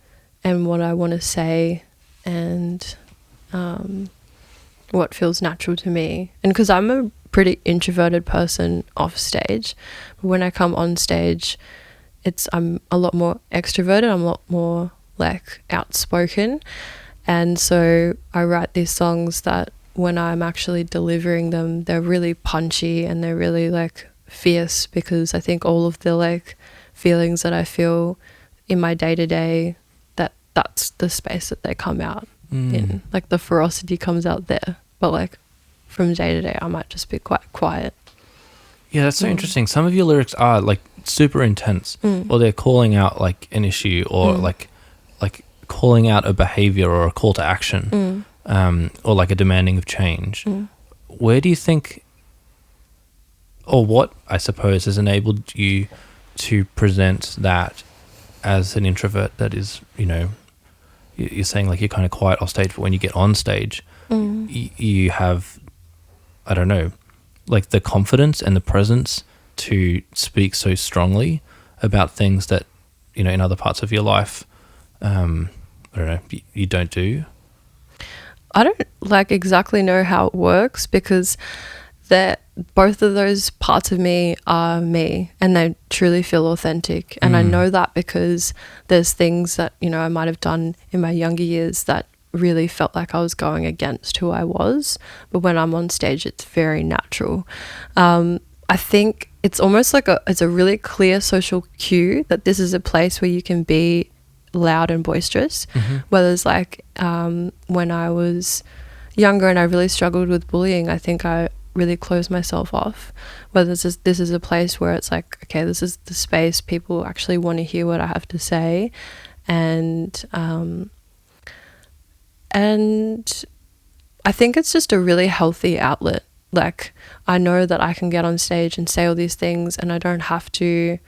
and what I want to say, and what feels natural to me. And because I'm a pretty introverted person off stage, but when I come on stage, I'm a lot more extroverted. I'm a lot more like outspoken, and so I write these songs that when I'm actually delivering them, they're really punchy and they're really like fierce, because I think all of the like feelings that I feel in my day-to-day, that's the space that they come out in. Like the ferocity comes out there, but like from day to day I might just be quite quiet. Yeah, that's so interesting. Some of your lyrics are like super intense, or they're calling out like an issue, or like calling out a behavior or a call to action, or like a demanding of change. Where do you think, or what I suppose has enabled you to present that as an introvert that is, you know, you're saying like you're kind of quiet off stage, but when you get on stage, you have, I don't know, like the confidence and the presence to speak so strongly about things that, you know, in other parts of your life, I don't know, you don't do? I don't like exactly know how it works, because both of those parts of me are me, and they truly feel authentic. And I know that because there's things that, you know, I might have done in my younger years that really felt like I was going against who I was, but when I'm on stage it's very natural. I think it's almost like it's a really clear social cue that this is a place where you can be loud and boisterous. Whether it's like when I was younger and I really struggled with bullying, I think I really close myself off. Whether this is a place where it's like, okay, this is the space, people actually want to hear what I have to say, and I think it's just a really healthy outlet. Like I know that I can get on stage and say all these things, and I don't have to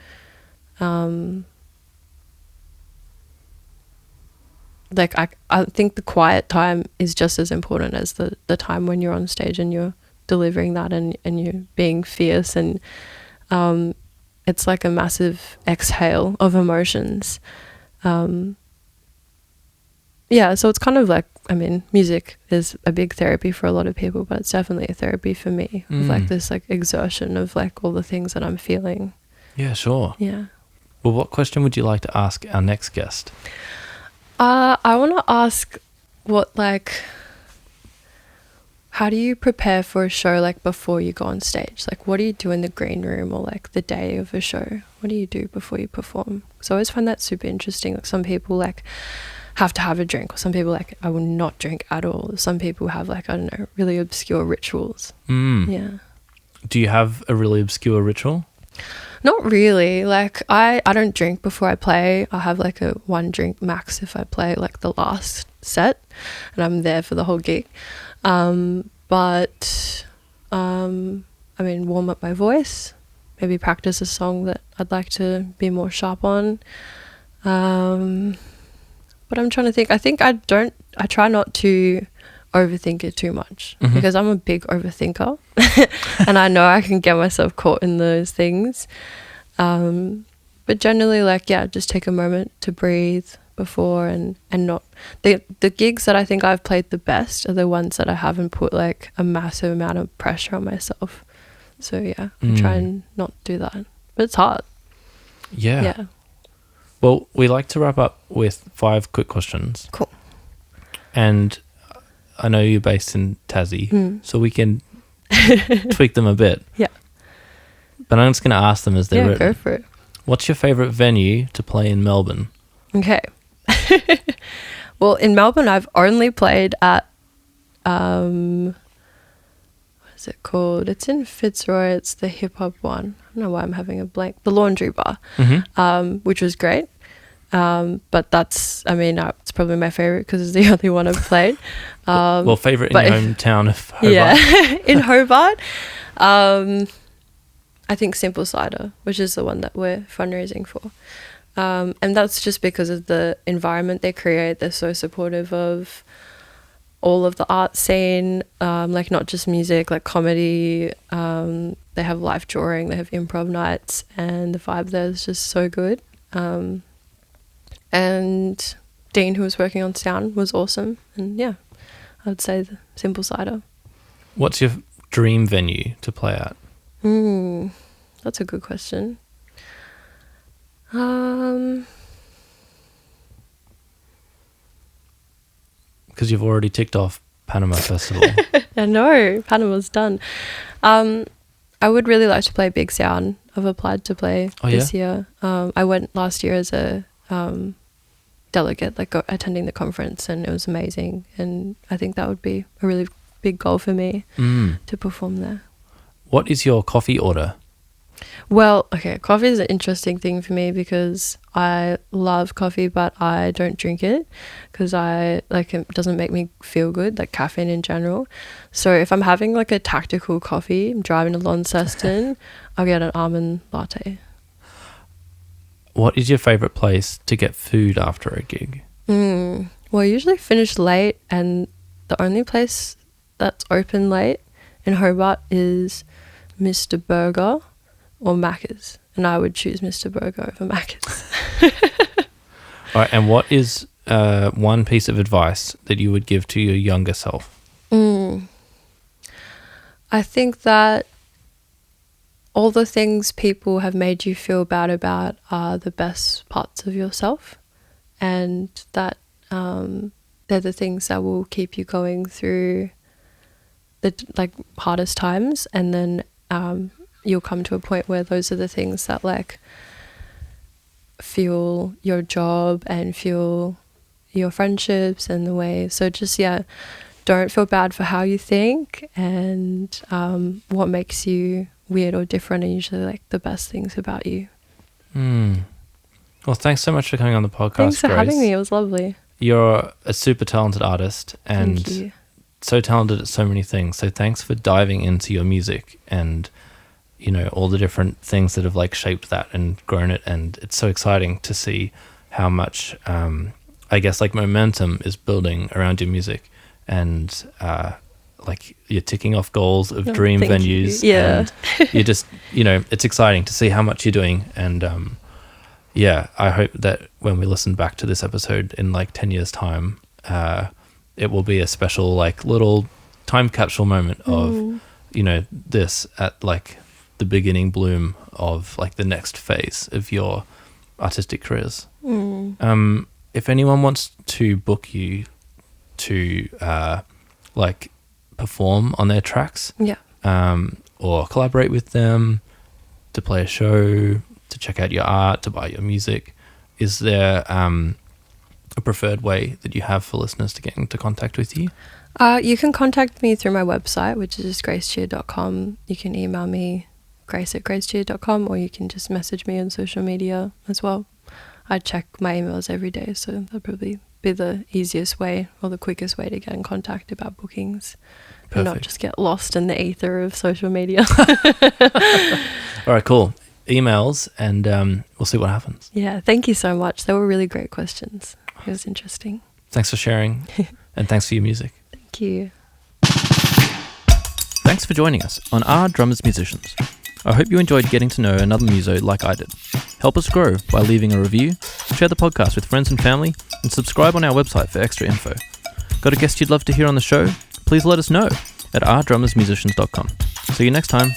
like I think the quiet time is just as important as the time when you're on stage and you're delivering that and you're being fierce, and it's like a massive exhale of emotions. Yeah, so it's kind of like, I mean, music is a big therapy for a lot of people, but it's definitely a therapy for me, of like this like exertion of like all the things that I'm feeling. Yeah, sure. Yeah. Well, what question would you like to ask our next guest? I want to ask how do you prepare for a show, like before you go on stage? Like what do you do in the green room, or like the day of a show? What do you do before you perform? So I always find that super interesting. Like some people like have to have a drink, or some people like, I will not drink at all. Some people have like, I don't know, really obscure rituals. Yeah. Do you have a really obscure ritual? Not really. Like I don't drink before I play. I have like a 1 drink max if I play like the last set and I'm there for the whole gig. But I mean, warm up my voice, maybe practice a song that I'd like to be more sharp on. But I'm trying to think. I think I try not to overthink it too much, because I'm a big overthinker and I know I can get myself caught in those things. But generally, like, yeah, just take a moment to breathe before, and not the gigs that I think I've played the best are the ones that I haven't put like a massive amount of pressure on myself. So yeah, I try and not do that, but it's hard. Yeah. Well, we like to wrap up with 5 quick questions. Cool. And I know you're based in Tassie, so we can tweak them a bit. Yeah. But I'm just going to ask them as they're written. Go for it. What's your favourite venue to play in Melbourne? Okay. Well, in Melbourne, I've only played at what is it called? It's in Fitzroy. It's the hip hop one. I don't know why I'm having a blank. The Laundry Bar, which was great. But that's, it's probably my favorite because it's the only one I've played. Well, favorite in your hometown of Hobart? Yeah, in Hobart. I think Simple Cider, which is the one that we're fundraising for. And that's just because of the environment they create. They're so supportive of all of the art scene, like not just music, like comedy. They have live drawing, they have improv nights, and the vibe there is just so good. And Dean, who was working on sound, was awesome. And yeah, I would say the Simple Cider. What's your dream venue to play at? That's a good question. Because you've already ticked off Panama Festival. I know, Panama's done. I would really like to play Big Sound. I've applied to play this year. I went last year as a delegate, attending the conference, and it was amazing. And I think that would be a really big goal for me to perform there. What is your coffee order? Well, okay, coffee is an interesting thing for me because I love coffee, but I don't drink it because it doesn't make me feel good, like caffeine in general. So if I'm having like a tactical coffee, I'm driving to Launceston, I'll get an almond latte. What is your favourite place to get food after a gig? Well, I usually finish late, and the only place that's open late in Hobart is Mr. Burger or Macca's, and I would choose Mr. Burger over Macca's. All right, and what is one piece of advice that you would give to your younger self? I think that all the things people have made you feel bad about are the best parts of yourself, and that they're the things that will keep you going through the hardest times, and then you'll come to a point where those are the things that fuel your job and fuel your friendships and the way. So just don't feel bad for how you think, and what makes you weird or different are usually the best things about you. Well, thanks so much for coming on the podcast. Thanks for Grace. having me. It was lovely. You're a super talented artist and Thank you. So talented at so many things. So thanks for diving into your music and all the different things that have shaped that and grown it. And it's so exciting to see how much momentum is building around your music, and you're ticking off goals of dream venues. You. Yeah. And you're just, it's exciting to see how much you're doing. And I hope that when we listen back to this episode in 10 years time, it will be a special little time capsule moment of, this at the beginning bloom of the next phase of your artistic careers. If anyone wants to book you to perform on their tracks, or collaborate with them, to play a show, to check out your art, to buy your music, is there a preferred way that you have for listeners to get into contact with you? You can contact me through my website, which is gracechia.com. You can email me, grace@gracechia.com, or you can just message me on social media as well. I check my emails every day, so that'll probably be the easiest way or the quickest way to get in contact about bookings. Perfect. And not just get lost in the ether of social media. All right, cool. Emails, and we'll see what happens. Yeah, thank you so much. They were really great questions. It was interesting. Thanks for sharing, and thanks for your music. Thank you. Thanks for joining us on Our Drummers Musicians. I hope you enjoyed getting to know another muso like I did. Help us grow by leaving a review, share the podcast with friends and family, and subscribe on our website for extra info. Got a guest you'd love to hear on the show? Please let us know at ourdrummersmusicians.com. See you next time.